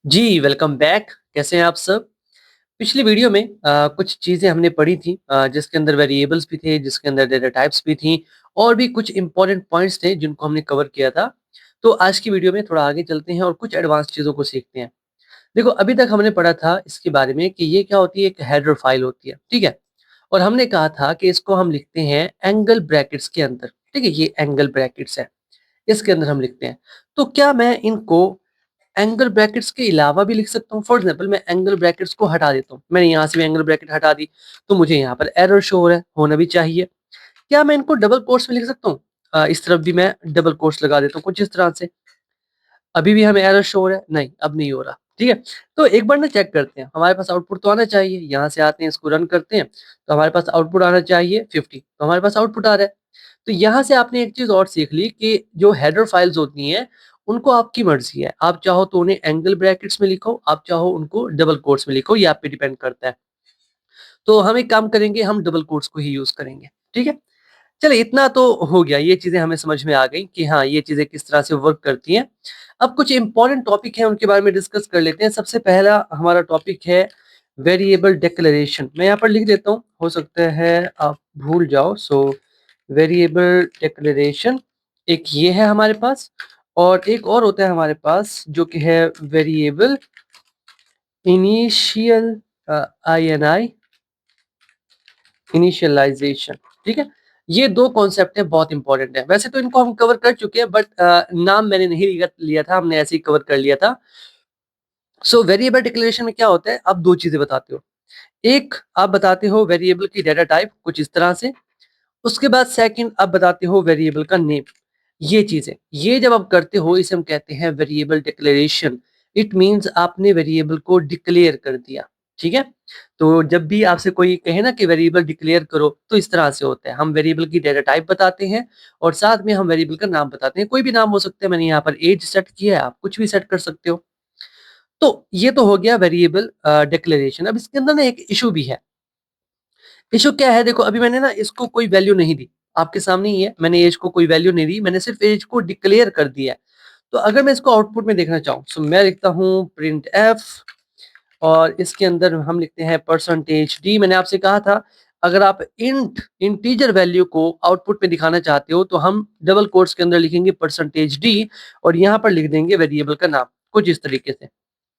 जी, welcome back. कैसे हैं आप सब? पिछली वीडियो में कुछ चीज़ें हमने पढ़ी थी जिसके अंदर वेरिएबल्स भी थे, जिसके अंदर डेटा टाइप्स भी थी और भी कुछ इम्पोर्टेंट पॉइंट्स थे जिनको हमने कवर किया था। तो आज की वीडियो में थोड़ा आगे चलते हैं और कुछ एडवांस चीज़ों को सीखते हैं। देखो, अभी तक हमने पढ़ा था इसके बारे में कि ये क्या होती है, एक हेडर फाइल होती है, ठीक है? और हमने कहा था कि इसको हम लिखते हैं एंगल ब्रैकेट्स के अंदर, ठीक है? ये एंगल ब्रैकेट्स है, इसके अंदर हम लिखते हैं। तो क्या मैं इनको एंगल ब्रैकेट्स के अलावा भी लिख सकता हूँ। फॉर एग्जांपल मैं एंगल ब्रैकेट्स को हटा देता हूँ, मैंने यहाँ से भी एंगल ब्रैकेट हटा दी तो मुझे यहाँ पर एरर शो हो रहा है, होना भी चाहिए। क्या मैं इनको डबल कोट्स में लिख सकता हूँ? इस तरफ भी मैं डबल कोट्स लगा देता हूँ कुछ इस तरह से। अभी भी हमें एरर शो हो रहा है, नहीं अब नहीं हो रहा, ठीक है। तो एक बार ना चेक करते हैं, हमारे पास आउटपुट तो आना चाहिए। यहाँ से आते हैं, इसको रन करते हैं तो हमारे पास आउटपुट आना चाहिए 50, तो हमारे पास आउटपुट आ रहा है। तो यहाँ से आपने एक चीज़ और सीख ली कि जो हेडर फाइल्स होती हैं, उनको आपकी मर्ज़ी है। आप चाहो तो उन्हें एंगल ब्रैकेट्स में लिखो, आप चाहो उनको डबल कोट्स में लिखो, ये आप पे डिपेंड करता है। तो हम एक काम करेंगे, हम डबल कोट्स को ही यूज़ करेंगे, ठीक है? चलिए इतना तो हो गया, ये चीज़ें हमें समझ में आ गई कि हाँ, ये चीज़ें किस तरह से वर्क करती हैं। अब कुछ इम्पोर्टेंट टॉपिक हैं, उनके बारे में डिस्कस कर लेते हैं। सबसे पहला हमारा टॉपिक है वेरिएबल डिक्लेरेशन। मैं यहाँ पर लिख देता हूँ, हो सकता है आप भूल जाओ। सो वेरिएबल डिक्लेरेशन एक ये है हमारे पास, और एक और होता है हमारे पास जो कि है वेरिएबल इनिशियल INI इनिशियलाइजेशन, ठीक है। ये दो कॉन्सेप्ट है, बहुत इंपॉर्टेंट है। वैसे तो इनको हम कवर कर चुके हैं, बट नाम मैंने नहीं लिया था, हमने ऐसे ही कवर कर लिया था। सो वेरिएबल डिक्लेरेशन में क्या होता है, आप दो चीजें बताते हो। एक, आप बताते हो वेरिएबल की डेटा टाइप कुछ इस तरह से। उसके बाद सेकंड, आप बताते हो वेरिएबल का नेम। ये चीजें, ये जब आप करते हो, इसे हम कहते हैं वेरिएबल डिक्लेरेशन। इट मींस आपने वेरिएबल को डिक्लेयर कर दिया, ठीक है। तो जब भी आपसे कोई कहे ना कि वेरिएबल डिक्लेयर करो, तो इस तरह से होता है। हम वेरिएबल की डेटा टाइप बताते हैं और साथ में हम वेरिएबल का नाम बताते हैं। कोई भी नाम हो सकता है, मैंने यहाँ पर एज सेट किया है, आप कुछ भी सेट कर सकते हो। तो ये तो हो गया वेरिएबल डिक्लेरेशन। अब इसके अंदर ना एक इशू भी है। इशू क्या है, देखो अभी मैंने ना इसको कोई वैल्यू नहीं दी, आपके सामने ही है। मैंने एज को कोई वैल्यू नहीं दी, मैंने सिर्फ एज को डिक्लेयर कर दिया है। तो अगर मैं इसको आउटपुट में देखना चाहूँ, तो मैं लिखता हूँ प्रिंट एफ, और इसके अंदर हम लिखते हैं परसेंटेज डी। मैंने आपसे कहा था, अगर आप इंटीजर वैल्यू को आउटपुट में दिखाना चाहते हो तो हम डबल कोट्स के अंदर लिखेंगे परसेंटेज डी, और यहाँ पर लिख देंगे वेरिएबल का नाम कुछ इस तरीके से,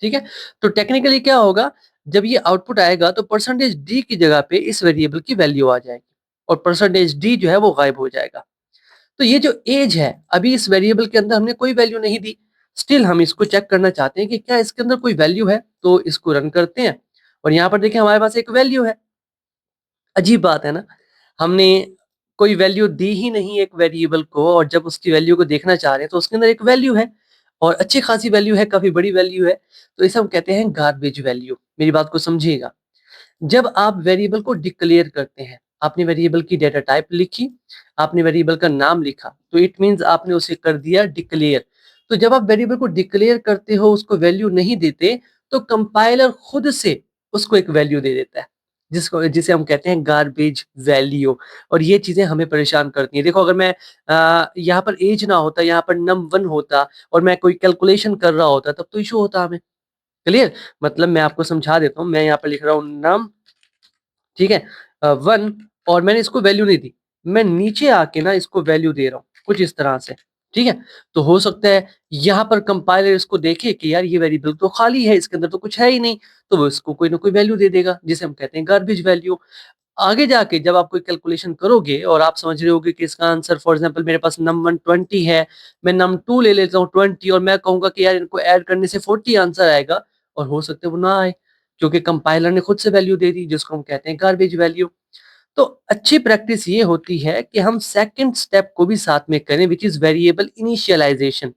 ठीक है। तो टेक्निकली क्या होगा, जब ये आउटपुट आएगा तो परसेंटेज डी की जगह पे इस वेरिएबल की वैल्यू आ जाएगी और परसेंटेज डी जो है वो गायब हो जाएगा। तो ये जो एज है, अभी इस वेरिएबल के अंदर हमने कोई वैल्यू नहीं दी। स्टिल हम इसको चेक करना चाहते हैं कि क्या इसके अंदर कोई वैल्यू है, तो इसको रन करते हैं और यहाँ पर देखिए हमारे पास एक वैल्यू है। अजीब बात है ना, हमने कोई वैल्यू दी ही नहीं एक वेरिएबल को, और जब उसकी वैल्यू को देखना चाह रहे हैं तो उसके अंदर एक वैल्यू है, और अच्छी खासी वैल्यू है, काफी बड़ी वैल्यू है। तो इसे हम कहते हैं गार्बेज वैल्यू। मेरी बात को समझिएगा। जब आप वेरिएबल को डिक्लेयर करते हैं, आपने वेरिएबल की डेटा टाइप लिखी, आपने वेरिएबल का नाम लिखा, तो इट मींस आपने उसे कर दिया डिक्लेयर। तो जब आप वेरिएबल को डिक्लेयर करते हो, उसको वैल्यू नहीं देते, तो कंपाइलर खुद से उसको एक वैल्यू दे देता है, जिसे हम कहते हैं गार्बेज वैल्यू। और ये चीजें हमें परेशान करती हैं। देखो, अगर मैं यहाँ पर एज ना होता, यहाँ पर num1 होता और मैं कोई कैलकुलेशन कर रहा होता, तब तो इशू होता हमें। क्लियर? मतलब मैं आपको समझा देता हूँ। मैं यहाँ पर लिख रहा हूँ नम, ठीक है, 1, और मैंने इसको वैल्यू नहीं दी। मैं नीचे आके ना इसको वैल्यू दे रहा हूँ कुछ इस तरह से, ठीक है। तो हो सकता है यहाँ पर कंपाइलर इसको देखे कि यार ये वेरिएबल तो खाली है, इसके अंदर तो कुछ है ही नहीं, तो वो इसको कोई ना कोई वैल्यू दे देगा, जिसे हम कहते हैं गार्बेज वैल्यू। आगे जाके जब आप कोई कैलकुलेशन करोगे और आप समझ रहे होगे कि इसका आंसर, फॉर एग्जांपल मेरे पास num1 20 है, मैं num2 ले लेता हूँ 20, और मैं कहूंगा कि यार इनको ऐड करने से 40 आंसर आएगा, और हो सकता है वो ना आए, क्योंकि कंपाइलर ने खुद से वैल्यू दे दी, जिसको हम कहते हैं गार्बेज वैल्यू। तो अच्छी प्रैक्टिस ये होती है कि हम सेकंड स्टेप को भी साथ में करें, which is variable initialisation.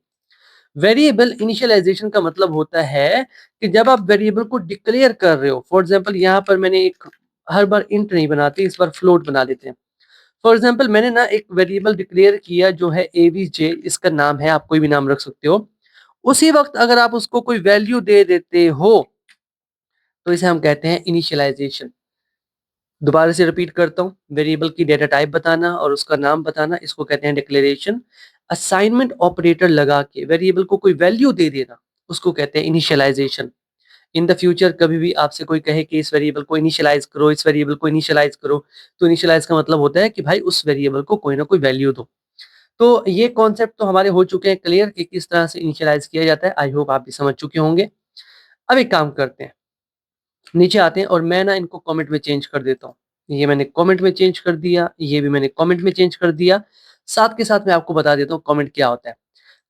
Variable initialisation का मतलब होता है कि जब आप वेरिएबल को डिक्लेयर कर रहे हो, फॉर एग्जांपल यहाँ पर मैंने एक, हर बार इंट नहीं बनाते, इस बार फ्लोट बना देते हैं। फॉर एग्जांपल मैंने ना एक वेरिएबल डिक्लेयर किया जो है एवीजे, इसका नाम है, आप कोई भी नाम रख सकते हो। उसी वक्त अगर आप उसको कोई वैल्यू दे देते हो, तो इसे हम कहते हैं इनिशियलाइजेशन। दोबारा से रिपीट करता हूँ, वेरिएबल की डेटा टाइप बताना और उसका नाम बताना, इसको कहते हैं डिक्लेरेशन। असाइनमेंट ऑपरेटर लगा के वेरिएबल को कोई वैल्यू दे देना, उसको कहते हैं इनिशियलाइजेशन। इन द फ्यूचर कभी भी आपसे कोई कहे कि इस वेरिएबल को इनिशियलाइज करो, इस वेरिएबल को इनिशियलाइज करो, तो इनिशियलाइज का मतलब होता है कि भाई उस वेरिएबल को कोई ना कोई वैल्यू दो। तो ये कॉन्सेप्ट तो हमारे हो चुके हैं क्लियर कि किस तरह से इनिशियलाइज किया जाता है। आई होप आप भी समझ चुके होंगे। अब एक काम करते हैं, नीचे आते हैं और मैं ना इनको कमेंट में चेंज कर देता हूँ। ये मैंने कमेंट में चेंज कर दिया, ये भी मैंने कमेंट में चेंज कर दिया। साथ के साथ मैं आपको बता देता हूँ कमेंट क्या होता है।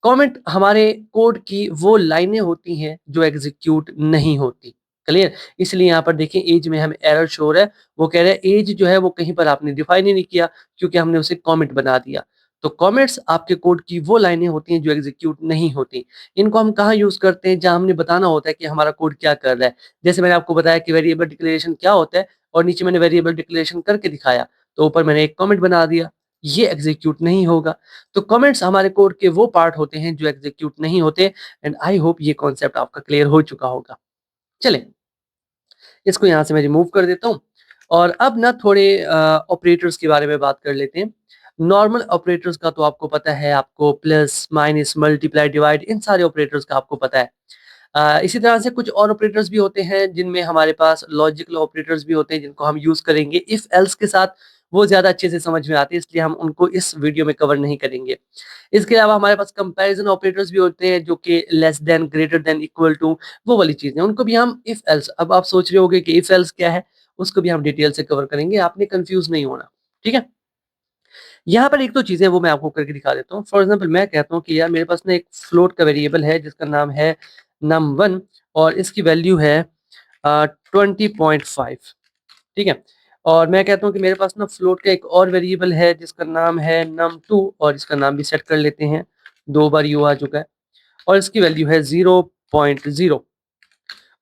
कमेंट हमारे कोड की वो लाइनें होती हैं जो एग्जीक्यूट नहीं होती। क्लियर? इसलिए यहाँ पर देखिए एज में हमें एरर शो हो रहा है। वो कह रहा है एज जो है वो कहीं पर आपने डिफाइन ही नहीं किया क्योंकि हमने उसे कमेंट बना दिया। तो कमेंट्स आपके कोड की वो लाइनें होती हैं जो एग्जीक्यूट नहीं होती। इनको हम कहाँ यूज करते हैं? जहाँ हमने बताना होता है कि हमारा कोड क्या कर रहा है। जैसे मैंने आपको बताया कि वेरिएबल डिक्लेरेशन क्या होता है और नीचे मैंने वेरिएबल डिक्लेरेशन करके दिखाया, तो ऊपर मैंने एक कमेंट बना दिया। ये एग्जीक्यूट नहीं होगा। तो कमेंट्स हमारे कोड के वो पार्ट होते हैं जो एग्जीक्यूट नहीं होते। एंड आई होप ये कॉन्सेप्ट आपका क्लियर हो चुका होगा। चले, इसको यहाँ से मैं रिमूव कर देता हूँ और अब ना थोड़े ऑपरेटर्स के बारे में बात कर लेते हैं। नॉर्मल ऑपरेटर्स का तो आपको पता है, आपको plus minus multiply divide in सारे ऑपरेटर्स का आपको पता है। इसी तरह से कुछ और ऑपरेटर्स भी होते हैं जिनमें हमारे पास लॉजिकल ऑपरेटर्स भी होते हैं जिनको हम यूज करेंगे इफ एल्स के साथ। वो ज्यादा अच्छे से समझ में आते हैं इसलिए हम उनको इस वीडियो में कवर नहीं करेंगे। इसके अलावा हमारे पास कंपैरिजन ऑपरेटर्स भी होते हैं जो कि less than, greater than, equal to, वो वाली चीजें उनको भी हम इफ एल्स। अब आप सोच रहे होगे कि इफ एल्स क्या है, उसको भी हम डिटेल से कवर करेंगे, आपने कंफ्यूज नहीं होना। ठीक है, यहाँ पर एक दो चीजें वो मैं आपको करके दिखा देता हूँ। फॉर एग्जाम्पल मैं कहता हूँ कि यार मेरे पास ना एक फ्लोट का वेरिएबल है जिसका नाम है num1 और इसकी वैल्यू है 20.5। ठीक है, और मैं कहता हूँ कि मेरे पास ना फ्लोट का एक और वेरिएबल है जिसका नाम है num2 और इसका नाम भी सेट कर लेते हैं, 2 बार यू आ चुका है और इसकी वैल्यू है 0.0।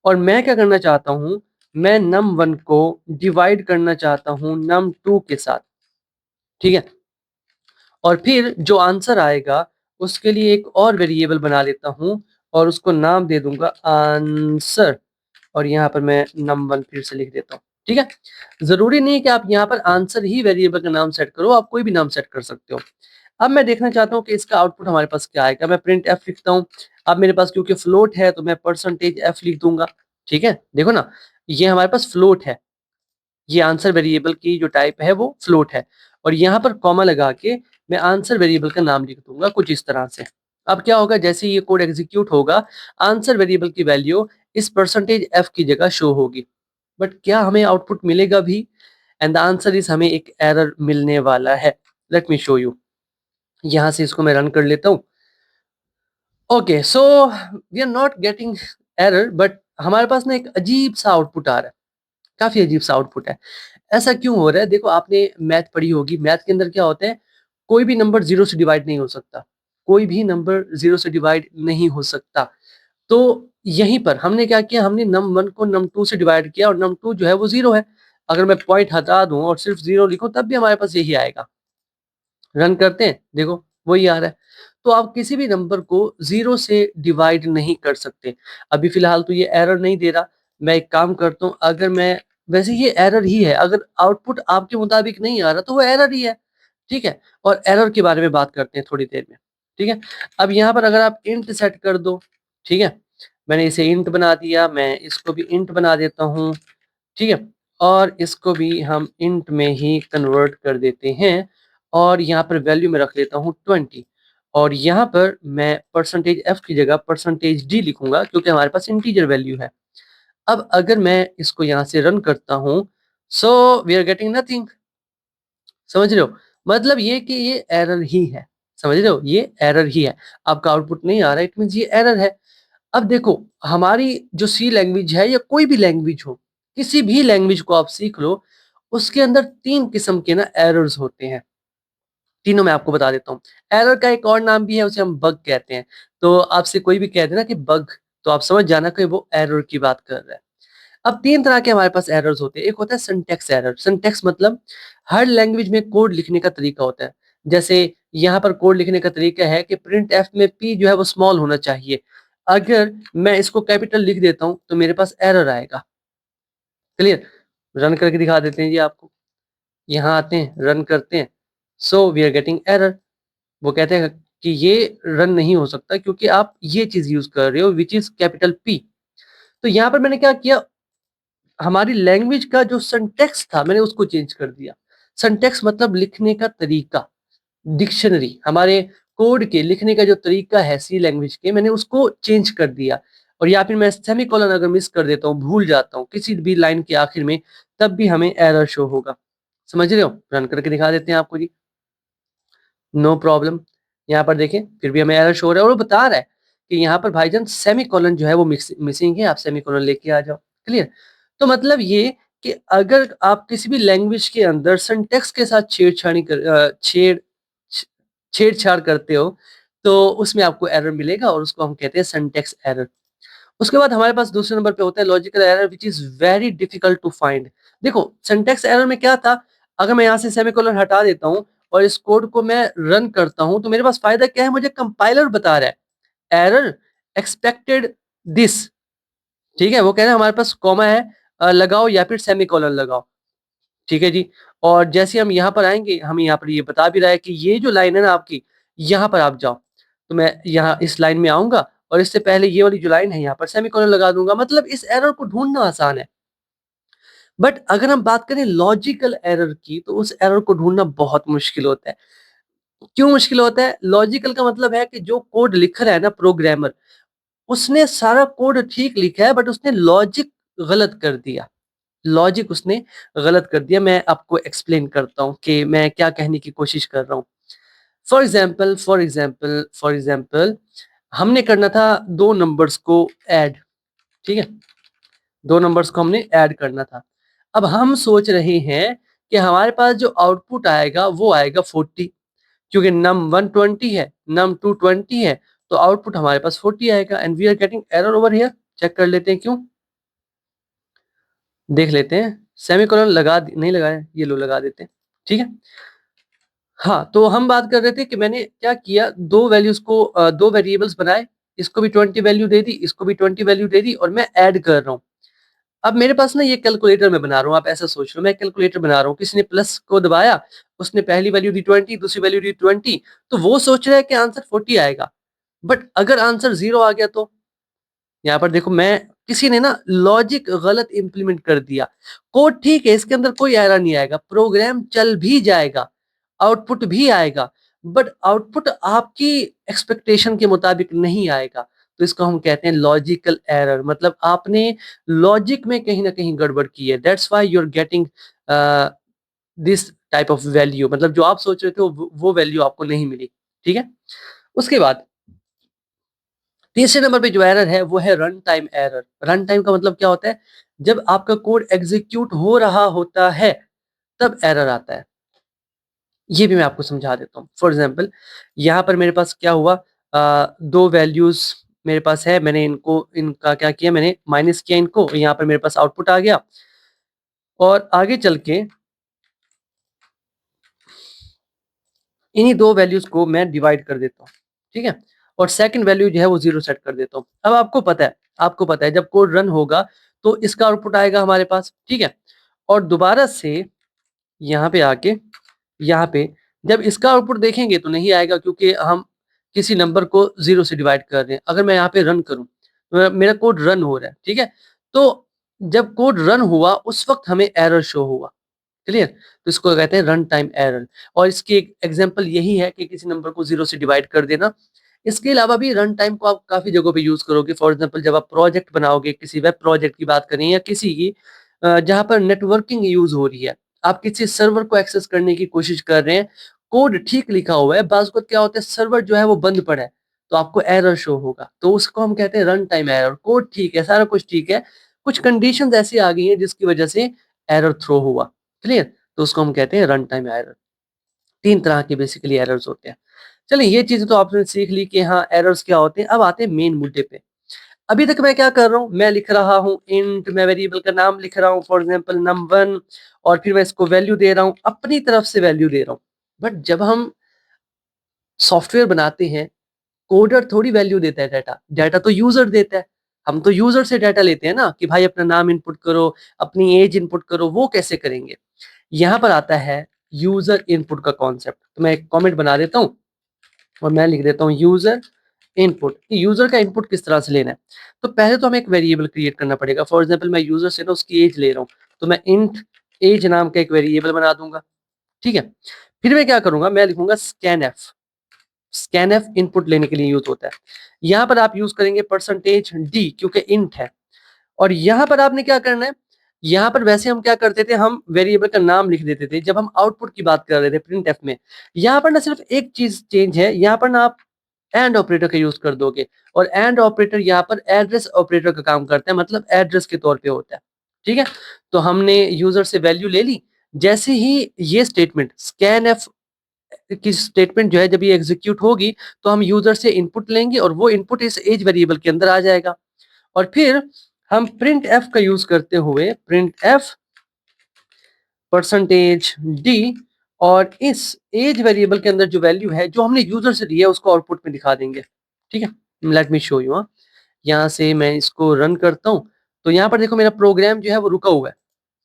और मैं क्या करना चाहता हूँ, मैं num1 को डिवाइड करना चाहता हूँ num2 के साथ। ठीक है, और फिर जो आंसर आएगा उसके लिए एक और वेरिएबल बना लेता हूँ और उसको नाम दे दूंगा आंसर। और यहाँ पर मैं num1 फिर से लिख देता हूँ। ठीक है, जरूरी नहीं है कि आप यहाँ पर आंसर ही वेरिएबल का नाम सेट करो, आप कोई भी नाम सेट कर सकते हो। अब मैं देखना चाहता हूँ कि इसका आउटपुट हमारे पास क्या आएगा। मैं प्रिंट एफ लिखता हूँ। अब मेरे पास क्योंकि फ्लोट है तो मैं परसेंटेज एफ लिख दूंगा। ठीक है, देखो ना, ये हमारे पास फ्लोट है, ये आंसर वेरिएबल की जो टाइप है वो फ्लोट है और यहाँ पर कॉमा लगा के मैं आंसर वेरिएबल का नाम लिख दूंगा कुछ इस तरह से। अब क्या होगा, जैसे ये कोड एग्जीक्यूट होगा आंसर वेरिएबल की वैल्यू इस परसेंटेज एफ की जगह शो होगी। बट क्या हमें आउटपुट मिलेगा भी? एंड द आंसर इज, हमें एक एरर मिलने वाला है। Let me show you. यहाँ से इसको मैं रन कर लेता हूँ। Okay, so we are not getting error but हमारे पास ना एक अजीब सा आउटपुट आ रहा है, काफी अजीब सा आउटपुट है। ऐसा क्यों हो रहा है? देखो, आपने मैथ पढ़ी होगी, मैथ के अंदर क्या होता है, कोई भी नंबर जीरो से डिवाइड नहीं हो सकता, कोई भी नंबर जीरो से डिवाइड नहीं हो सकता। तो यहीं पर हमने क्या किया, हमने num1 को num2 से डिवाइड किया और num2 जो है वो जीरो है। अगर मैं पॉइंट हटा दूं और सिर्फ जीरो लिखूं तब भी हमारे पास यही आएगा। रन करते हैं, देखो वही आ रहा है। तो आप किसी भी नंबर को जीरो से डिवाइड नहीं कर सकते। अभी फिलहाल तो ये एरर नहीं दे रहा। मैं एक काम करता हूँ, अगर मैं, वैसे ये एरर ही है, अगर आउटपुट आपके मुताबिक नहीं आ रहा तो वो एरर ही है। ठीक है, और एरर के बारे में बात करते हैं थोड़ी देर में। ठीक है, अब यहाँ पर अगर आप इंट सेट कर दो, ठीक है, मैंने इसे इंट बना दिया, मैं इसको भी इंट बना देता हूँ। ठीक है, और इसको भी हम इंट में ही कन्वर्ट कर देते हैं और यहाँ पर वैल्यू में रख लेता हूँ 20 और यहाँ पर मैं परसेंटेज एफ की जगह परसेंटेज डी लिखूंगा क्योंकि हमारे पास इंटीजर वैल्यू है। अब अगर मैं इसको यहाँ से रन करता हूँ, so we are getting nothing. समझ रहे हो? मतलब ये कि ये एरर ही है। समझ रहे हो? ये एरर ही है, आपका आउटपुट नहीं आ रहा, इट मीन ये एरर है। अब देखो, हमारी जो सी लैंग्वेज है या कोई भी लैंग्वेज हो, किसी भी लैंग्वेज को आप सीख लो, उसके अंदर 3 किस्म के ना एरर्स होते हैं। तीनों मैं आपको बता देता हूँ। एरर का एक और नाम भी है, उसे हम बग कहते हैं। तो आपसे कोई भी कह दे ना कि बग, तो आप समझ जाना कि वो एरर की बात कर रहा है। अब 3 तरह के हमारे पास एरर्स होते हैं। एक होता है सिंटैक्स एरर। सिंटैक्स मतलब हर लैंग्वेज में कोड लिखने का तरीका होता है। जैसे यहाँ पर कोड लिखने का तरीका है कि प्रिंट एफ में पी जो है वो स्मॉल होना चाहिए। अगर मैं इसको कैपिटल लिख देता हूँ तो मेरे पास एरर आएगा। क्लियर? रन करके दिखा देते हैं जी आपको। यहाँ आते हैं, रन करते हैं, so we are getting error. वो कहते हैं कि ये रन नहीं हो सकता क्योंकि आप ये चीज़ यूज़ कर रहे हो व्हिच इज़ कैपिटल P। तो यहाँ पर मैंने क्या किया, हमारी लैंग्वेज का जो सिंटैक्स था मैंने उसको चेंज कर दिया। सिंटैक्स मतलब लिखने का तरीका, डिक्शनरी हमारे कोड के लिखने का जो तरीका है सी लैंग्वेज के, मैंने उसको चेंज कर दिया। और या फिर मैं सेमीकोलन अगर मिस कर देता हूँ, भूल जाता हूँ किसी भी लाइन के आखिर में, तब भी हमें एरर शो होगा। समझ रहे हो? रन करके दिखा देते हैं आपको जी। No problem. यहाँ पर देखें फिर भी हमें एरर शो हो रहा है और वो बता रहा है कि यहाँ पर भाईजान सेमीकोलन जो है वो मिसिंग है, आप सेमीकोलन लेके आ जाओ। क्लियर? तो मतलब ये कि अगर आप किसी भी लैंग्वेज के अंदर सिंटैक्स के साथ छेड़छाड़ करते हो, तो उसमें आपको एरर मिलेगा और उसको हम कहते हैं सिंटैक्स एरर। उसके बाद हमारे पास दूसरे नंबर पे होता है logical error which is very difficult to find. देखो सिंटैक्स एरर में क्या था, अगर मैं यहाँ से सेमीकोलन हटा देता हूँ और इस कोड को मैं रन करता हूँ, तो मेरे पास फ़ायदा क्या है, मुझे कंपाइलर बता रहा है एरर एक्सपेक्टेड दिस। ठीक है? वो कह रहे हैं हमारे पास कॉमा है, लगाओ या फिर सेमीकोलन लगाओ। ठीक है जी। और जैसे हम यहाँ पर आएँगे, हमें यहाँ पर ये बता भी रहा है कि ये जो लाइन है ना आपकी, यहाँ पर आप जाओ। तो मैं यहाँ इस लाइन में आऊँगा और इससे पहले ये वाली जो लाइन है यहाँ पर सेमीकोलन लगा दूँगा, मतलब इस एरर को ढूँढना आसान है। बट अगर हम बात करें लॉजिकल एरर की, तो उस एरर को ढूँढना बहुत मुश्किल होता है। क्यों मुश्किल होता है? लॉजिकल का मतलब है कि जो कोड लिख रहा है ना प्रोग्रामर, उसने सारा कोड ठीक लिखा है बट उसने लॉजिक गलत कर दिया। लॉजिक उसने गलत कर दिया। मैं आपको एक्सप्लेन करता हूँ कि मैं क्या कहने की कोशिश कर रहा हूँ। फॉर एग्जाम्पल हमने करना था 2 नंबर्स को ऐड, ठीक है? 2 नंबर्स को हमने ऐड करना था। अब हम सोच रहे हैं कि हमारे पास जो आउटपुट आएगा वो आएगा 40, क्योंकि num1 20 है, num2 20 है, तो आउटपुट हमारे पास 40 आएगा and we are getting error over here. Check कर लेते हैं क्यों? देख लेते हैं। सेमीकोलन नहीं लगाया, ये लो लगा देते हैं। ठीक है? हाँ, तो हम बात कर रहे थे कि मैंने क्या किया, 2 वैल्यूज़ को 2 वेरिएबल्स बनाए, इसको भी 20 वैल्यू दे दी, इसको भी 20 वैल्यू दे दी और मैं ऐड कर रहा हूँ। अब मेरे पास ना ये कैलकुलेटर मैं बना रहा हूँ, आप ऐसा सोच लो मैं कैलकुलेटर बना रहा हूँ, किसी ने प्लस को दबाया, उसने पहली वैल्यू दी 20, दूसरी वैल्यू दी 20, तो वो सोच रहा है कि आंसर 40 आएगा। बट अगर आंसर 0 आ गया तो? यहाँ पर देखो मैं किसी ने ना लॉजिक गलत इम्प्लीमेंट कर दिया। कोड ठीक है, इसके अंदर कोई एरर नहीं आएगा, प्रोग्राम चल भी जाएगा, आउटपुट भी आएगा, बट आउटपुट आपकी एक्सपेक्टेशन के मुताबिक नहीं आएगा। तो इसको हम कहते हैं लॉजिकल एरर, मतलब आपने लॉजिक में कहीं न कहीं गड़बड़ की है। That's why you are getting this type of value, मतलब जो आप सोच रहे थे वो वैल्यू आपको नहीं मिली। ठीक है? उसके बाद तीसरे नंबर पे जो एरर है वो है run time error. Run time का मतलब क्या होता है? जब आपका कोड एग्जीक्यूट हो रहा होता है तब एरर आता है। ये भी मैं आपको समझा देता हूँ। फॉर एग्जांपल यहाँ पर मेरे पास क्या हुआ, 2 वैल्यूज़ मेरे पास है, मैंने इनका क्या किया, मैंने माइनस किया इनको, यहाँ पर मेरे पास आउटपुट आ गया और आगे चल के इन्हीं 2 वैल्यूज़ को मैं डिवाइड कर देता हूँ, ठीक है? और सेकंड वैल्यू जो है वो 0 सेट कर देता हूँ। अब आपको पता है जब कोड रन होगा तो इसका आउटपुट आएगा हमारे पास, ठीक है? और दोबारा से यहाँ पे आके यहाँ पे जब इसका आउटपुट देखेंगे तो नहीं आएगा क्योंकि हम किसी नंबर को 0 से डिवाइड कर रहे हैं। अगर मैं यहाँ पे रन करूँ, तो मेरा कोड रन हो रहा है, ठीक है? तो जब कोड रन हुआ उस वक़्त हमें एरर शो हुआ। क्लियर? तो इसको कहते हैं रन टाइम एरर और इसकी एक एग्जांपल यही है कि किसी नंबर को 0 से डिवाइड कर देना। इसके अलावा भी रन टाइम को आप काफ़ी जगहों पे यूज़ करोगे। फॉर एग्जांपल जब आप प्रोजेक्ट बनाओगे, किसी वेब प्रोजेक्ट की बात करें या किसी की जहाँ पर नेटवर्किंग यूज़ हो रही है। आप किसी सर्वर को एक्सेस करने की कोशिश कर रहे हैं, कोड ठीक लिखा हुआ है, बाज़ वक़्त क्या होता है सर्वर जो है वो बंद पड़ा है, तो आपको एरर शो होगा। तो उसको हम कहते हैं रन टाइम एरर। कोड ठीक है, सारा कुछ ठीक है, कुछ कंडीशंस ऐसी आ गई हैं जिसकी वजह से एरर थ्रो हुआ। क्लियर? तो उसको हम कहते हैं रन टाइम एरर। 3 तरह के बेसिकली एरर्स होते हैं। चलिए ये चीज़ें तो आपने सीख ली कि हाँ एरर्स क्या होते हैं। अब आते हैं मेन मुद्दे पे। अभी तक मैं क्या कर रहा हूँ, मैं लिख रहा हूँ इंट, मैं वेरिएबल का नाम लिख रहा हूँ फॉर एग्जांपल num1 और फिर मैं इसको वैल्यू दे रहा हूँ, अपनी तरफ से वैल्यू दे रहा हूँ। बट जब हम सॉफ्टवेयर बनाते हैं, कोडर थोड़ी वैल्यू देता है डाटा, डाटा तो यूज़र देता है। हम तो यूज़र से डाटा लेते हैं ना कि भाई अपना नाम इनपुट करो, अपनी एज इनपुट करो, वो कैसे करेंगे? यहाँ पर आता है यूज़र इनपुट का कॉन्सेप्ट। तो मैं एक कमेंट बना देता हूँ और मैं लिख देता हूँ यूजर इनपुट। यूजर का इनपुट किस तरह से लेना है, तो पहले तो हमें एक वेरिएबल क्रिएट करना पड़ेगा। फॉर एग्जांपल मैं यूजर से ना उसकी एज ले रहा हूँ, तो मैं इंट एज नाम का एक वेरिएबल बना दूंगा, ठीक है। फिर मैं क्या करूंगा, मैं लिखूंगा scan F. Scan F input लेने के लिए यूज होता है। यहाँ पर आप यूज करेंगे परसेंटेज डी क्योंकि इंट है। और यहाँ पर आपने क्या करना है, यहाँ पर वैसे हम क्या करते थे, हम वेरिएबल का नाम लिख देते थे जब हम आउटपुट की बात कर रहे थे प्रिंट एफ में। यहाँ पर ना सिर्फ एक चीज चेंज है, यहाँ पर ना आप एंड ऑपरेटर का यूज कर दोगे, और एंड ऑपरेटर यहाँ पर एड्रेस ऑपरेटर का काम करता है, मतलब एड्रेस के तौर पे होता है, ठीक है। तो हमने यूजर से वैल्यू ले ली। जैसे ही ये स्टेटमेंट स्कैन एफ की स्टेटमेंट जो है जब ये एग्जीक्यूट होगी, तो हम यूजर से इनपुट लेंगे और वो इनपुट इस एज वेरिएबल के अंदर आ जाएगा। और फिर हम प्रिंट एफ का यूज करते हुए प्रिंट एफ परसेंटेज डी, और इस एज वेरिएबल के अंदर जो वैल्यू है जो हमने यूजर से दी है उसको आउटपुट में दिखा देंगे, ठीक है। Let me show you. यहाँ से मैं इसको रन करता हूँ, तो यहाँ पर देखो मेरा प्रोग्राम जो है वो रुका हुआ है।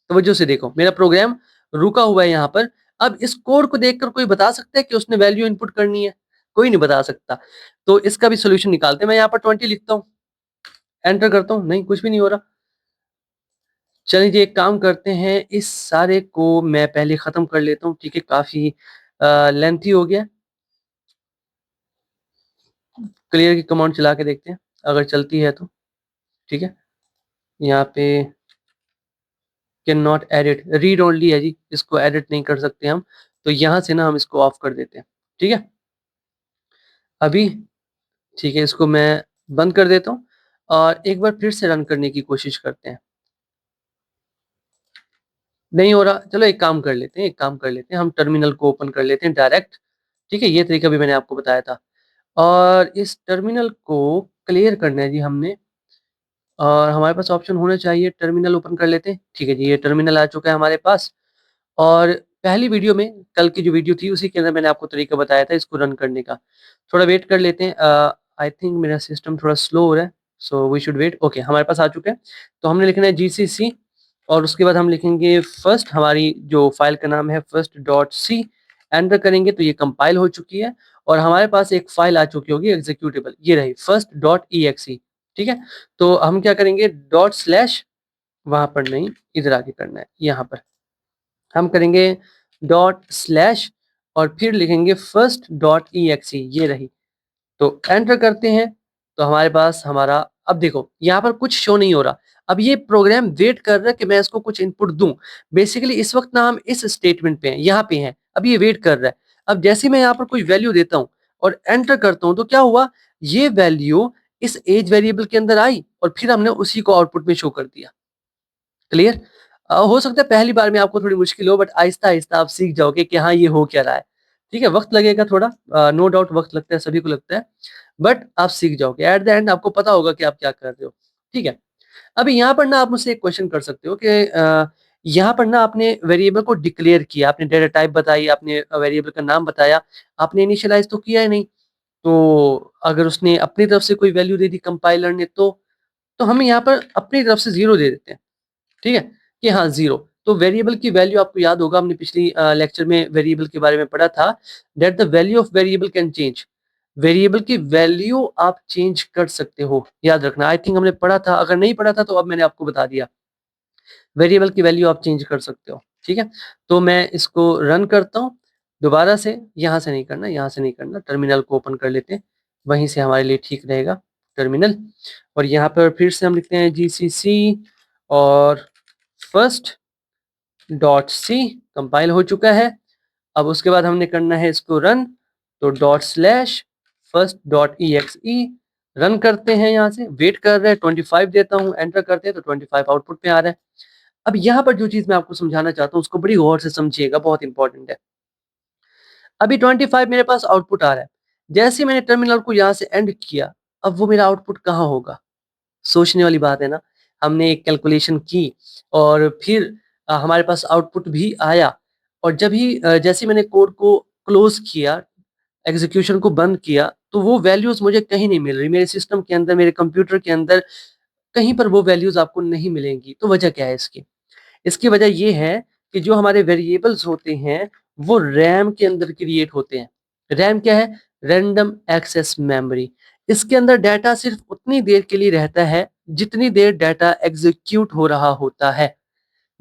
तवज्जो से देखो, मेरा प्रोग्राम रुका हुआ है यहाँ पर। अब इस कोड को देखकर कोई बता सकता है कि उसने वैल्यू इनपुट करनी है? कोई नहीं बता सकता। तो इसका भी सोल्यूशन निकालते हैं। मैं यहाँ पर 20 लिखता हूँ, एंटर करता हूँ, नहीं कुछ भी नहीं हो रहा। चलिए जी, एक काम करते हैं, इस सारे को मैं पहले खत्म कर लेता हूँ, ठीक है। काफी लेंथी हो गया। क्लियर की कमांड चला के देखते हैं अगर चलती है तो, ठीक है। यहाँ पे can not edit, read only है जी, इसको एडिट नहीं कर सकते हम। तो यहाँ से ना हम इसको ऑफ कर देते हैं, ठीक है। अभी ठीक है, इसको मैं बंद कर देता हूँ और एक बार फिर से रन करने की कोशिश करते हैं। नहीं हो रहा, चलो एक काम कर लेते हैं, एक काम कर लेते हैं, हम टर्मिनल को ओपन कर लेते हैं डायरेक्ट, ठीक है। ये तरीका भी मैंने आपको बताया था। और इस टर्मिनल को क्लियर करना है जी हमने, और हमारे पास ऑप्शन होना चाहिए टर्मिनल ओपन कर लेते हैं, ठीक है जी। ये टर्मिनल आ चुका है हमारे पास। और पहली वीडियो में, कल की जो वीडियो थी उसी के अंदर मैंने आपको तरीका बताया था इसको रन करने का। थोड़ा वेट कर लेते हैं, आई थिंक मेरा सिस्टम थोड़ा स्लो हो रहा है, so we should wait. Okay, हमारे पास आ चुके हैं। तो हमने लिखना है जीसीसी, और उसके बाद हम लिखेंगे फर्स्ट, हमारी जो फाइल का नाम है फर्स्ट डॉट सी। एंटर करेंगे तो ये कंपाइल हो चुकी है, और हमारे पास एक फाइल आ चुकी होगी एग्जीक्यूटेबल, ये रही फर्स्ट डॉट ई एक्स ई, ठीक है। तो हम क्या करेंगे, डॉट स्लैश, वहां पर नहीं, इधर आके करना है, यहाँ पर हम करेंगे डॉट स्लैश, और फिर लिखेंगे फर्स्ट डॉट ई एक्स ई, ये रही। तो एंटर करते हैं, तो हमारे पास हमारा, अब देखो यहाँ पर कुछ शो नहीं हो रहा। अब ये प्रोग्राम वेट कर रहा है कि मैं इसको कुछ इनपुट दूं। बेसिकली इस वक्त ना हम इस स्टेटमेंट पे हैं, यहाँ पे हैं, अब ये वेट कर रहा है। अब जैसे मैं यहाँ पर कोई वैल्यू देता हूँ और एंटर करता हूँ, तो क्या हुआ, ये वैल्यू इस एज वेरिएबल के अंदर आई और फिर हमने उसी को आउटपुट में शो कर दिया। क्लियर? हो सकता है पहली बार में आपको थोड़ी मुश्किल हो, बट आहिस्ता-आहिस्ता आप सीख जाओगे कि हाँ, ये हो क्या रहा है। ठीक है, वक़्त लगेगा थोड़ा, नो डाउट वक़्त लगता है, सभी को लगता है, बट आप सीख जाओगे। एट द एंड आपको पता होगा कि आप क्या कर रहे हो। ठीक है? अभी यहाँ पर ना आप मुझसे एक क्वेश्चन कर सकते हो कि यहाँ पर ना आपने वेरिएबल को डिक्लेयर किया, आपने डेटा टाइप बताई, आपने वेरिएबल का नाम बताया, आपने इनिशियलाइज़ तो किया ही नहीं। तो अगर उसने अपनी तरफ से कोई वैल्यू दे दी कंपाइलर ने, तो हम यहाँ पर अपनी तरफ से 0 दे देते हैं। ठीक है? कि हाँ 0। तो वेरिएबल की वैल्यू आपको याद होगा, हमने पिछली लेक्चर में वेरिएबल के बारे में पढ़ा था, that the value of variable can change. Variable की वैल्यू आप चेंज कर सकते हो, याद रखना। आई थिंक हमने पढ़ा था, अगर नहीं पढ़ा था तो अब मैंने आपको बता दिया। वेरिएबल की वैल्यू आप चेंज कर सकते हो, ठीक है? तो मैं इसको रन करता हूँ दोबारा से, यहाँ से नहीं करना, यहाँ से नहीं करना, टर्मिनल को ओपन कर लेते हैं, वहीं से हमारे लिए ठीक रहेगा टर्मिनल। और यहाँ पर फिर से हम लिखते हैं जीसीसी और फर्स्ट डॉट सी, कंपाइल हो चुका है। अब उसके बाद हमने करना है इसको रन, तो dot slash first dot E X E, run करते हैं। यहाँ से वेट कर रहे हैं, 25 देता हूँ, एंटर करते हैं तो 25 आउटपुट में आ रहा है। अब यहाँ पर जो चीज मैं आपको समझाना चाहता हूँ उसको बड़ी गौर से समझिएगा, बहुत इंपॉर्टेंट है। अभी 25 मेरे पास आउटपुट आ रहा है, जैसे मैंने टर्मिनल को यहाँ से एंड किया, अब वो मेरा आउटपुट कहाँ होगा? सोचने वाली बात है ना। हमने एक कैलकुलेशन की और फिर हमारे पास आउटपुट भी आया, और जब ही जैसे मैंने कोड को क्लोज किया, एग्जीक्यूशन को बंद किया, तो वो वैल्यूज मुझे कहीं नहीं मिल रही, मेरे सिस्टम के अंदर, मेरे कंप्यूटर के अंदर कहीं पर वो वैल्यूज आपको नहीं मिलेंगी। तो वजह क्या है इसकी? इसकी वजह ये है कि जो हमारे वेरिएबल्स होते हैं वो रैम के अंदर क्रिएट होते हैं। रैम क्या है? Random access memory. इसके अंदर डाटा सिर्फ उतनी देर के लिए रहता है जितनी देर डाटा एग्जीक्यूट हो रहा होता है।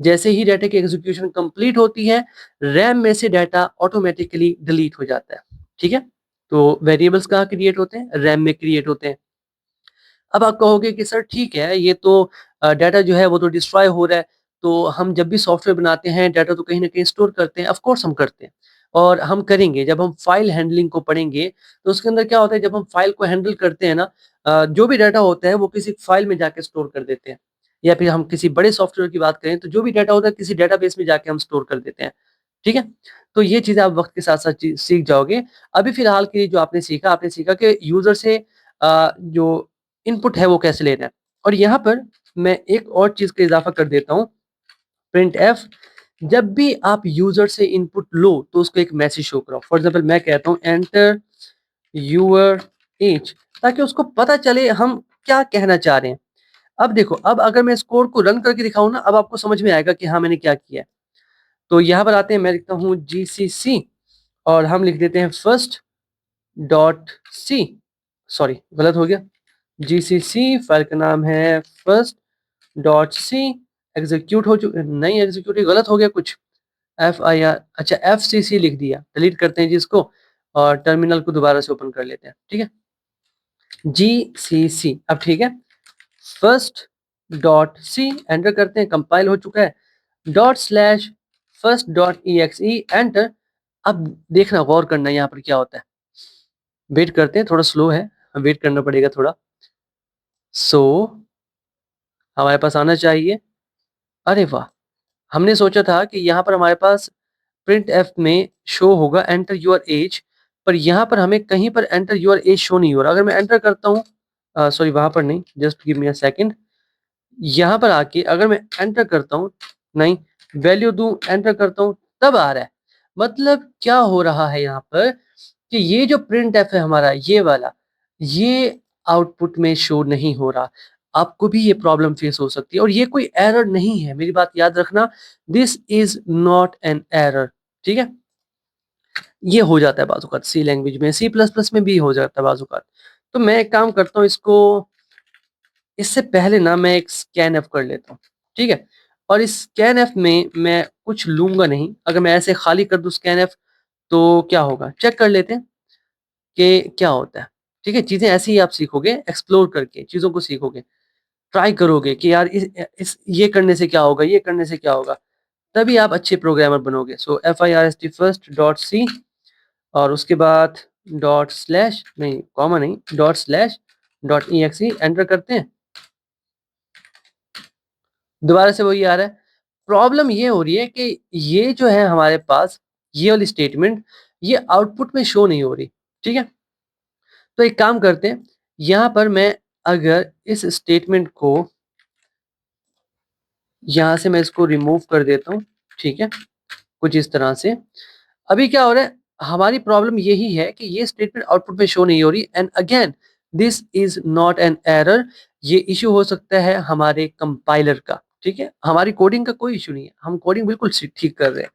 जैसे ही डाटा की एग्जीक्यूशन कंप्लीट होती है, रैम में से डाटा ऑटोमेटिकली डिलीट हो जाता है। ठीक है, तो वेरिएबल्स कहाँ क्रिएट होते हैं? रैम में क्रिएट होते हैं। अब आप कहोगे कि सर ठीक है, ये तो डाटा जो है वो तो डिस्ट्रॉय हो रहा है, तो हम जब भी सॉफ्टवेयर बनाते हैं डाटा तो कहीं न कहीं स्टोर करते हैं। ऑफ कोर्स हम करते हैं और हम करेंगे। जब हम फाइल हैंडलिंग को पढ़ेंगे, तो उसके अंदर क्या होता है, जब हम फाइल को हैंडल करते हैं ना, जो भी डाटा होता है वो किसी फाइल में जाके स्टोर कर देते हैं। या फिर हम किसी बड़े सॉफ्टवेयर की बात करें, तो जो भी डाटा होता है किसी डेटाबेस में जाके हम स्टोर कर देते हैं। ठीक है? तो ये चीज़ें आप वक़्त के साथ-साथ सीख जाओगे। अभी फ़िलहाल के लिए जो आपने सीखा कि यूज़र से जो इनपुट है वो कैसे लेना है। और यहाँ पर मैं एक और चीज़ का इज़ाफ़ा कर देता हूँ, प्रिंटफ जब भी आप यूज़र से इनपुट लो तो उसको एक मैसेज शो कराओ। फॉर एग्ज़ाम्पल मैं कहता हूँ एंटर यूअर ऐज, ताकि उसको पता चले हम क्या कहना चाह रहे हैं। अब देखो, अब अगर मैं इस कोड को रन करके दिखाऊँ ना, अब आपको समझ में आएगा कि हाँ, मैंने क्या किया है। तो यहाँ पर आते हैं, मैं लिखता हूँ जीसीसी और हम लिख देते हैं फर्स्ट डॉट सी, सॉरी गलत हो गया। जीसीसी फाइल का नाम है फर्स्ट डॉट सी। एग्जीक्यूट हो चुका नहीं, एग्जीक्यूट गलत हो गया कुछ। एफ आई आर, अच्छा एफ सी सी लिख दिया। डिलीट करते हैं जी इसको और टर्मिनल को दोबारा से ओपन कर लेते हैं। ठीक है, जी सी सी, अब ठीक है। फर्स्ट डॉट सी एंटर करते हैं, कंपाइल हो चुका है। Dot slash first dot E X E enter. अब देखना, गौर करना यहाँ पर क्या होता है। वेट करते हैं, थोड़ा स्लो है, वेट करना पड़ेगा थोड़ा। सो हमारे पास आना चाहिए। अरे वाह! हमने सोचा था कि यहाँ पर हमारे पास प्रिंट एफ में शो होगा एंटर योर एज, पर यहाँ पर हमें कहीं पर एंटर योर एज शो नहीं हो रहा। अगर मैं एंटर करता हूँ, सॉरी वहाँ पर नहीं, just give me a second. यहाँ पर आके अगर मैं एंटर करता हूँ, नहीं, वैल्यू दूँ, एंटर करता हूँ, तब आ रहा है। मतलब क्या हो रहा है यहाँ पर कि ये जो प्रिंट एफ है हमारा, ये वाला, ये आउटपुट में शो नहीं हो रहा। आपको भी ये प्रॉब्लम फेस हो सकती है और ये कोई एरर नहीं है, मेरी बात याद रखना, this is not an error. ठीक है, ये हो जाता है बाज़-औक़ात सी लैंग्वेज में, सी प्लस प्लस में भी हो जाता है बाज़-औक़ात। तो मैं एक काम करता हूँ, इसको इससे पहले ना मैं एक स्कैनफ कर लेता हूँ। ठीक है, और इस स्कैनफ में मैं कुछ लूँगा नहीं। अगर मैं ऐसे खाली कर दूँ स्कैनफ, तो क्या होगा, चेक कर लेते हैं कि क्या होता है। ठीक है, चीज़ें ऐसे ही आप सीखोगे, एक्सप्लोर करके चीज़ों को सीखोगे। ट्राई करोगे कि यार इस ये करने से क्या होगा, ये करने से क्या होगा, तभी आप अच्छे प्रोग्रामर बनोगे। सो FIRST फर्स्ट डॉट सी और उसके बाद डॉट स्लैश नहीं, कॉमा नहीं, dot slash dot EXE enter करते हैं। दोबारा से वही आ रहा है। प्रॉब्लम ये हो रही है कि ये जो है हमारे पास, ये वाली स्टेटमेंट, ये आउटपुट में शो नहीं हो रही। ठीक है? तो एक काम करते हैं, यहाँ पर मैं अगर इस स्टेटमेंट को यहाँ से मैं इसको रिमूव कर देता हूँ। ठीक है? कुछ इस तरह से। अभी क्या हो रहा है, हमारी प्रॉब्लम यही है कि ये स्टेटमेंट आउटपुट में शो नहीं हो रही and again this is not an error. ये इश्यू हो सकता है हमारे कंपाइलर का। ठीक है, हमारी कोडिंग का कोई इश्यू नहीं है, हम कोडिंग बिल्कुल ठीक कर रहे हैं,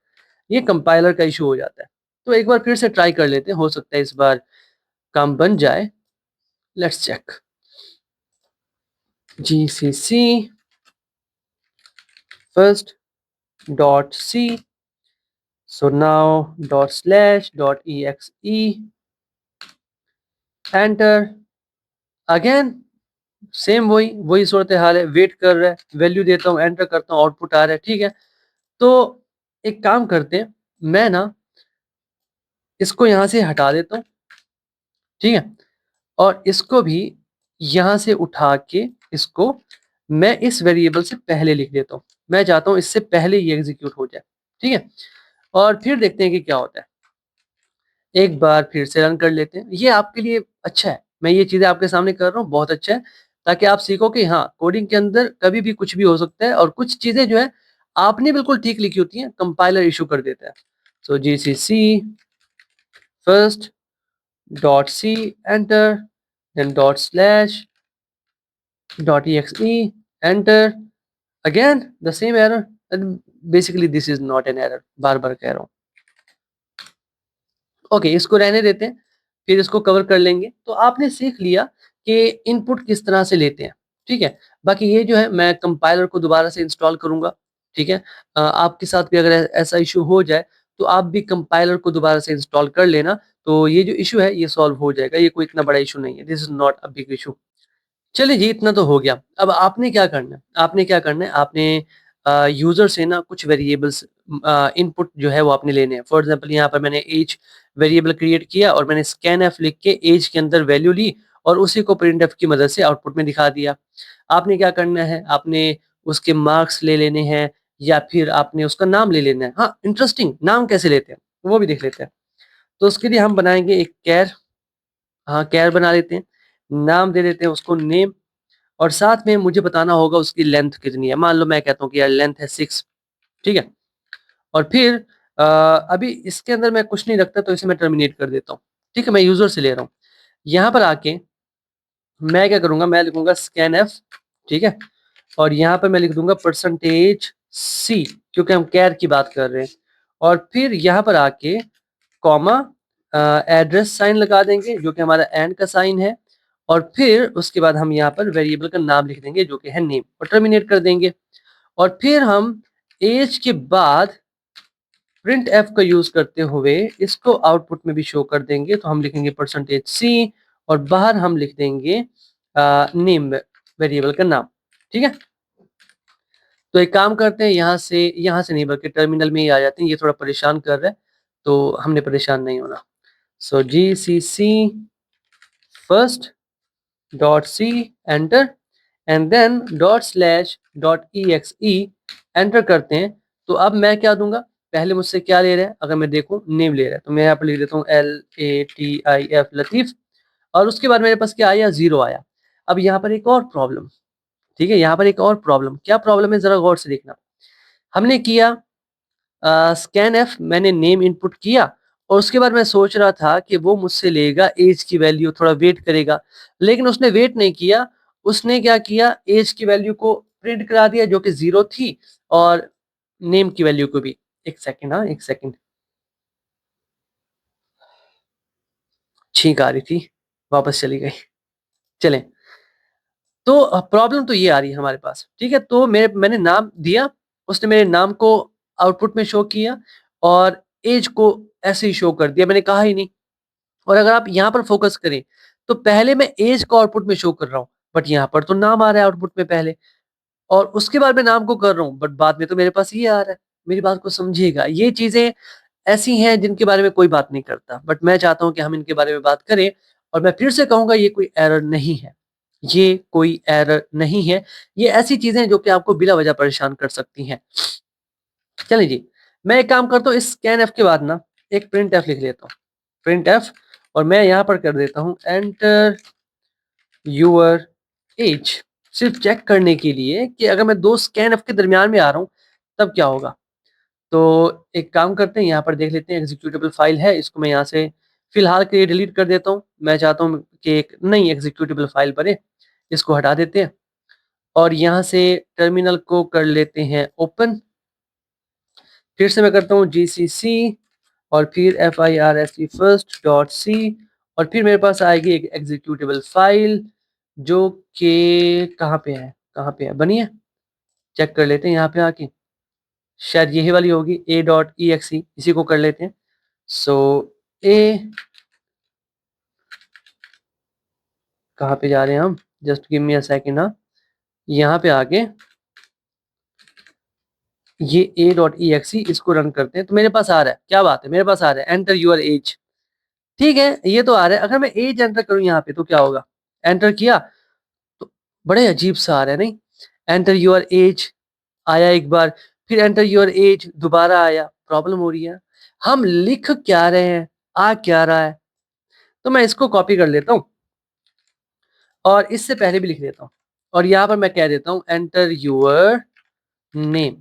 ये कंपाइलर का इश्यू हो जाता है। तो एक बार फिर से ट्राई कर लेते हैं, हो सकता है इस बार काम बन जाए। Let's check. GCC first dot c, so now dot slash dot exe enter. Again same वही वही सूरत हाल है, वेट कर रहा है, वैल्यू देता हूँ, एंटर करता हूँ, आउटपुट आ रहा है। ठीक है, तो एक काम करते हैं, मैं ना इसको यहाँ से हटा देता हूँ। ठीक है, और इसको भी यहाँ से उठा के इसको मैं इस वेरिएबल से पहले लिख देता हूँ। मैं चाहता हूँ इससे पहले ये एग्जीक्यूट हो जाए। ठीक है, और फिर देखते हैं कि क्या होता है। एक बार फिर से रन कर लेते हैं। ये आपके लिए अच्छा है, मैं ये चीज़ें आपके सामने कर रहा हूँ, बहुत अच्छा है, ताकि आप सीखो कि हाँ, कोडिंग के अंदर कभी भी कुछ भी हो सकता है और कुछ चीज़ें जो है आपने बिल्कुल ठीक लिखी होती हैं, कंपाइलर इश्यू कर देता है। So GCC first dot C enter, then dot slash dot EXE enter. Again the same error and basically this is not an error, बार-बार कह रहा हूँ। ओके, इसको रहने देते हैं। फिर इसको कवर कर लेंगे। तो आपने सीख लिया कि इनपुट किस तरह से लेते हैं, ठीक है? बाकी ये जो है मैं कंपाइलर को दोबारा से इंस्टॉल करूँगा, ठीक है? आपके साथ भी अगर ऐसा इश्यू हो जाए, तो आप भी कंपाइलर को दोबारा से इंस्टॉल कर लेना, तो ये जो इश्यू है ये सॉल्व हो जाएगा, ये कोई इतना बड़ा इश्यू नहीं है, this is not a big issue. चलिए जी, इतना तो हो गया। अब आपने क्या करना है, आपने यूज़र से ना कुछ वेरिएबल्स इनपुट जो है वो आपने लेने हैं। फॉर एग्ज़ाम्पल यहाँ पर मैंने ऐज वेरिएबल क्रिएट किया और मैंने स्कैनफ लिख के ऐज के अंदर वैल्यू ली और उसी को प्रिंटफ की मदद से आउटपुट में दिखा दिया। आपने क्या करना है, आपने उसके मार्क्स ले लेने हैं या फिर आपने उसका नाम ले लेना है। हाँ, इंटरेस्टिंग नाम कैसे लेते हैं, वो भी देख लेते हैं। तो उसके लिए हम बनाएँगे एक चार, हाँ, चार बना लेते हैं। नाम दे देते हैं उसको नेम और साथ में मुझे बताना होगा उसकी लेंथ कितनी है। मान लो मैं कहता हूँ कि यार लेंथ है 6, ठीक है? और फिर अभी इसके अंदर मैं कुछ नहीं रखता तो इसे मैं टर्मिनेट कर देता हूँ, ठीक है? मैं यूज़र से ले रहा हूँ। यहाँ पर आके मैं क्या करूँगा, मैं लिखूँगा स्कैनफ, ठीक है? और यहाँ पर मैं लिख दूँगा परसेंटेज सी क्योंकि हम चार की बात कर रहे हैं। और फिर यहाँ पर आके कॉमा एड्रेस साइन लगा देंगे जो कि हमारा एंड का साइन है और फिर उसके बाद हम यहाँ पर वेरिएबल का नाम लिख देंगे जो कि है नेम और टर्मिनेट कर देंगे। और फिर हम एज के बाद प्रिंट एफ का यूज करते हुए इसको आउटपुट में भी शो कर देंगे। तो हम लिखेंगे परसेंटेज सी और बाहर हम लिख देंगे नेम वेरिएबल का नाम, ठीक है? तो एक काम करते हैं, यहाँ से नहीं बल्कि टर्मिनल में ही आ जाते हैं। ये थोड़ा परेशान कर रहा है तो हमने परेशान नहीं होना। So GCC first dot C enter and then dot slash dot E enter करते हैं। तो अब मैं क्या दूंगा, पहले मुझसे क्या ले रहा है, अगर मैं देखूं नेम ले रहा है तो मैं यहाँ पर लिख देता हूँ LATIF लतीफ और उसके बाद मेरे पास क्या आया, 0 आया। अब यहाँ पर एक और प्रॉब्लम, ठीक है? यहाँ पर एक और प्रॉब्लम, क्या प्रॉब्लम है जरा गौर से देखना। हमने किया स्कैन एफ, मैंने नेम इनपुट किया और उसके बाद मैं सोच रहा था कि वो मुझसे लेगा एज की वैल्यू, थोड़ा वेट करेगा, लेकिन उसने वेट नहीं किया। उसने क्या किया, एज की वैल्यू को प्रिंट करा दिया जो कि 0 थी और नेम की वैल्यू को भी। एक सेकंड, हाँ एक सेकंड, छींक आ रही थी, वापस चली गई। चलें, तो प्रॉब्लम तो ये आ रही है हमारे पास, ठीक है? तो मैंने नाम दिया, उसने मेरे नाम को आउटपुट में शो किया और एज को ऐसे ही शो कर दिया, मैंने कहा ही नहीं। और अगर आप यहाँ पर फ़ोकस करें, तो पहले मैं ऐज को आउटपुट में शो कर रहा हूँ, बट यहाँ पर तो नाम आ रहा है आउटपुट में पहले और उसके बाद मैं नाम को कर रहा हूँ, बट बाद में तो मेरे पास ये आ रहा है। मेरी बात को समझिएगा, ये चीज़ें ऐसी हैं जिनके बारे में कोई बात नहीं करता, बट मैं चाहता हूँ कि हम इनके बारे में बात करें और मैं फिर से कहूँगा ये कोई एरर नहीं है, ये कोई एरर नहीं है। ये ऐसी चीज़ें हैं जो कि आपको बिला वजह परेशान कर सकती हैं। चलिए जी, मैं एक काम करता हूँ, इस स्कैनफ के बाद ना एक प्रिंटफ लिख लेता हूँ, प्रिंटफ, और मैं यहाँ पर कर देता हूँ एंटर यूअर एज, सिर्फ चेक करने के लिए कि अगर मैं 2 स्कैनफ के दरमियान में आ रहा हूँ तब क्या होगा। तो एक काम करते हैं, यहाँ पर देख लेते हैं एग्जीक्यूटेबल फाइल है, इसको मैं यहाँ से फिलहाल के लिए डिलीट कर देता हूँ। मैं चाहता हूँ कि एक नई एग्जीक्यूटेबल फाइल बने, इसको हटा देते हैं और यहाँ से टर्मिनल को कर लेते हैं ओपन। फिर से मैं करता हूँ जीसीसी और फिर FIRST फर्स्ट डॉट सी और फिर मेरे पास आएगी एक एग्जीक्यूटेबल फाइल जो कि कहाँ पे है, बनी है, चेक कर लेते हैं यहाँ पे आके। शायद यही वाली होगी A.exe, इसी को कर लेते हैं। सो ए, कहाँ पे जा रहे हैं हम, just give me a second. हाँ, यहाँ पे आके ये A.exe इसको रन करते हैं तो मेरे पास आ रहा है, क्या बात है, मेरे पास आ रहा है एंटर यूअर एज, ठीक है? ये तो आ रहा है। अगर मैं एज एंटर करूँ यहाँ पे तो क्या होगा, एंटर किया तो बड़े अजीब सा आ रहा है, नहीं? एंटर यूअर एज आया एक बार, फिर एंटर यूअर एज दोबारा आया, प्रॉब्लम हो रही है। हम लिख क्या रहे हैं, आ क्या रहा है? तो मैं इसको कॉपी कर लेता हूँ और इससे पहले भी लिख देता हूँ और यहाँ पर मैं कह देता हूँ एंटर यूअर नेम,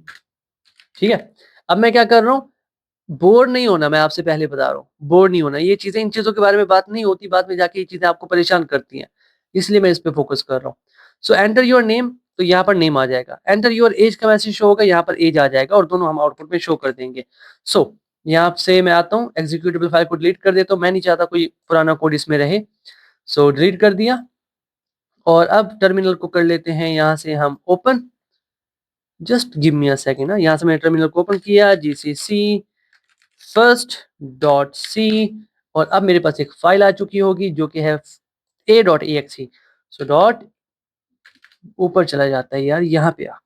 ठीक है? अब मैं क्या कर रहा हूँ, बोर नहीं होना, मैं आपसे पहले बता रहा हूँ, बोर नहीं होना। ये चीज़ें, इन चीज़ों के बारे में बात नहीं होती, बाद में जाके ये चीज़ें आपको परेशान करती हैं, इसलिए मैं इस पे फ़ोकस कर रहा हूँ। सो एंटर योर नेम, तो यहाँ पर नेम आ जाएगा। एंटर योर एज का मैसेज शो होगा, यहाँ पर एज आ जाएगा और दोनों हम आउटपुट में शो कर देंगे। सो यहाँ से मैं आता हूँ, एग्जीक्यूटेबल फाइल को डिलीट कर देता हूँ, मैं नहीं चाहता कोई पुराना कोड इसमें रहे। सो डिलीट कर दिया और अब टर्मिनल को कर लेते हैं यहाँ से हम open. Just give me a second ना, यहाँ से मैंने टर्मिनल को ओपन किया, जीसीसी first.c और अब मेरे पास एक फाइल आ चुकी होगी जो कि है a.exe। सो डॉट ऊपर चला जाता है यार, यहाँ पे आ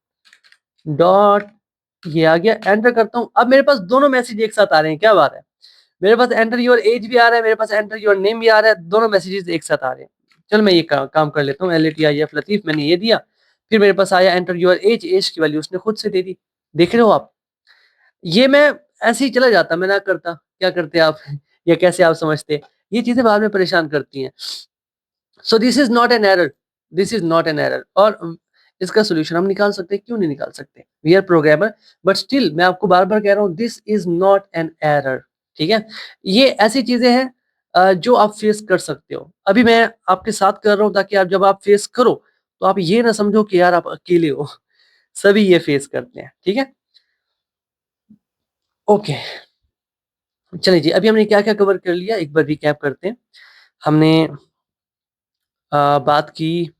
डॉट, ये आ गया, एंटर करता हूँ। अब मेरे पास दोनों मैसेज एक साथ आ रहे हैं, क्या बात है। मेरे पास एंटर योर एज भी आ रहा है, मेरे पास एंटर योर नेम भी आ रहा है, दोनों मैसेजेस एक साथ आ रहे हैं। चल मैं ये काम कर लेता हूँ, LATIF लतीफ मैंने ये दिया, फिर मेरे पास आया एंटर योर एज, एज की वैल्यू उसने खुद से दे दी। देख रहे हो आप, ये मैं ऐसे ही चला जाता, मैं ना करता, क्या करते आप या कैसे आप समझते, ये चीजें बाद में परेशान करती हैं। So this is not an error, this is not an error. और इसका सोल्यूशन हम निकाल सकते हैं, क्यों नहीं निकाल सकते, we are programmer, but still मैं आपको बार बार कह रहा हूँ this is not an error. ठीक है, ये ऐसी चीजें हैं जो आप फेस कर सकते हो। अभी मैं आपके साथ कर रहा हूँ ताकि आप जब आप फेस करो तो आप ये ना समझो कि यार आप अकेले हो, सभी ये फेस करते हैं। ठीक है, ओके, चलिए जी, अभी हमने क्या-क्या कवर कर लिया, एक बार रिकैप करते हैं। हमने बात की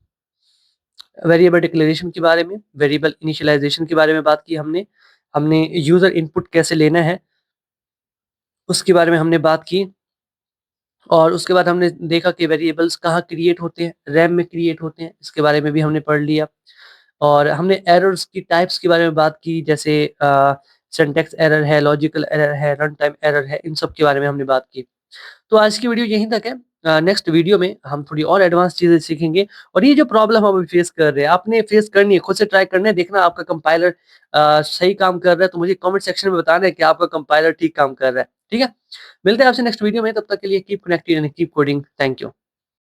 वेरिएबल डिक्लेरेशन के बारे में, वेरिएबल इनिशियलाइज़ेशन के बारे में बात की हमने। हमने यूज़र इनपुट कैसे लेना है, उसके बारे में हमने बात की। और उसके बाद हमने देखा कि वेरिएबल्स कहाँ क्रिएट होते हैं, रैम में क्रिएट होते हैं, इसके बारे में भी हमने पढ़ लिया। और हमने एरर्स की टाइप्स के बारे में बात की, जैसे सिंटैक्स एरर है, लॉजिकल एरर है, रन टाइम एरर है, इन सब के बारे में हमने बात की। तो आज की वीडियो यहीं तक है। नेक्स्ट वीडियो में हम थोड़ी और एडवांस चीज़ें सीखेंगे और ये जो प्रॉब्लम हम अभी फेस कर रहे हैं, आपने फेस करनी है, खुद से ट्राई करना है, देखना आपका कंपाइलर सही काम कर रहा है, तो मुझे कमेंट सेक्शन में बताना है कि आपका कंपाइलर ठीक काम कर रहा है। ठीक है? मिलते हैं आपसे नेक्स्ट वीडियो में, तब तक के लिए keep connected and keep coding. Thank you.